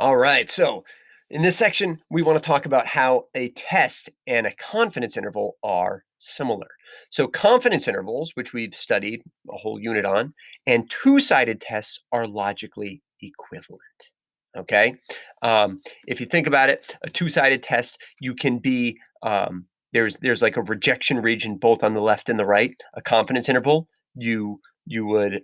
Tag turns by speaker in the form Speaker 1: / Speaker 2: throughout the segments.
Speaker 1: All right. So, in this section, we want to talk about how a test and a confidence interval are similar. So, confidence intervals, which we've studied a whole unit on, and two-sided tests are logically equivalent. Okay. If you think about it, a two-sided test, you can be there's like a rejection region both on the left and the right. A confidence interval, you would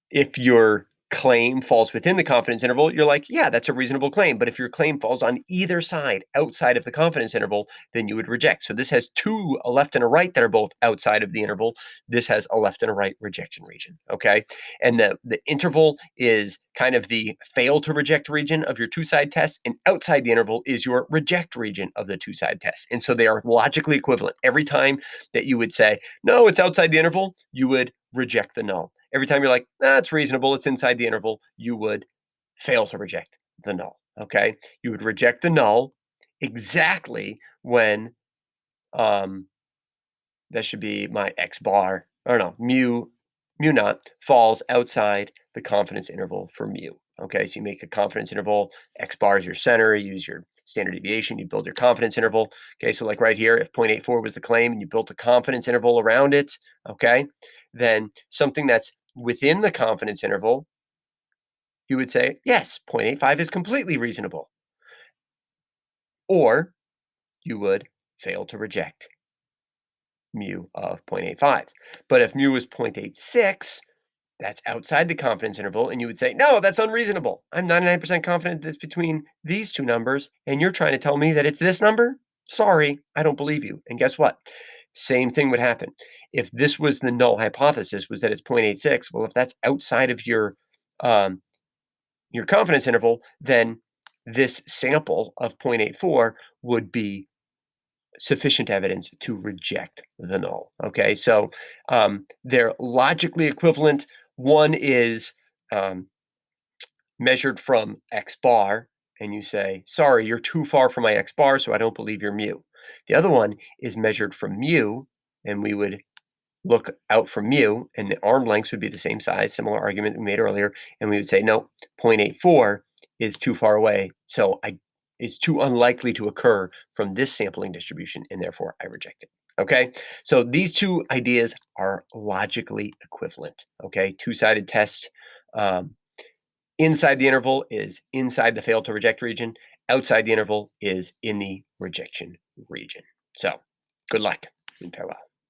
Speaker 1: if your claim falls within the confidence interval, you're like, yeah, that's a reasonable claim. But if your claim falls on either side outside of the confidence interval, then you would reject. So this has two, a left and a right, that are both outside of the interval. This has a left and a right rejection region. Okay. And the interval is kind of the fail to reject region of your two-side test, and outside the interval is your reject region of the two-side test. And so they are logically equivalent. Every time that you would say, no, it's outside the interval, you would reject the null. Every time you're like, that's reasonable, it's inside the interval, you would fail to reject the null. Okay. You would reject the null exactly when um, that should be my X bar, or no, mu naught falls outside the confidence interval for mu. Okay, so you make a confidence interval, X bar is your center, you use your standard deviation, you build your confidence interval. Okay, so like right here, if 0.84 was the claim and you built a confidence interval around it, okay, then something that's within the confidence interval, you would say, yes, 0.85 is completely reasonable. Or you would fail to reject mu of 0.85. But if mu is 0.86, that's outside the confidence interval, and you would say, no, that's unreasonable. I'm 99% confident that it's between these two numbers, and you're trying to tell me that it's this number? Sorry, I don't believe you. And guess what? Same thing would happen. If this was the null hypothesis, was that it's 0.86, well, if that's outside of your confidence interval, then this sample of 0.84 would be sufficient evidence to reject the null. Okay, so they're logically equivalent. One is um, measured from X bar, and you say, sorry, you're too far from my X bar, so I don't believe your mu. The other one is measured from mu, and we would look out from mu, and the arm lengths would be the same size, similar argument we made earlier, and we would say, no, 0.84 is too far away, so it's too unlikely to occur from this sampling distribution, and therefore I reject it. Okay, so these two ideas are logically equivalent. Okay, two-sided tests. Inside the interval is inside the fail to reject region. Outside the interval is in the rejection region. So good luck and farewell.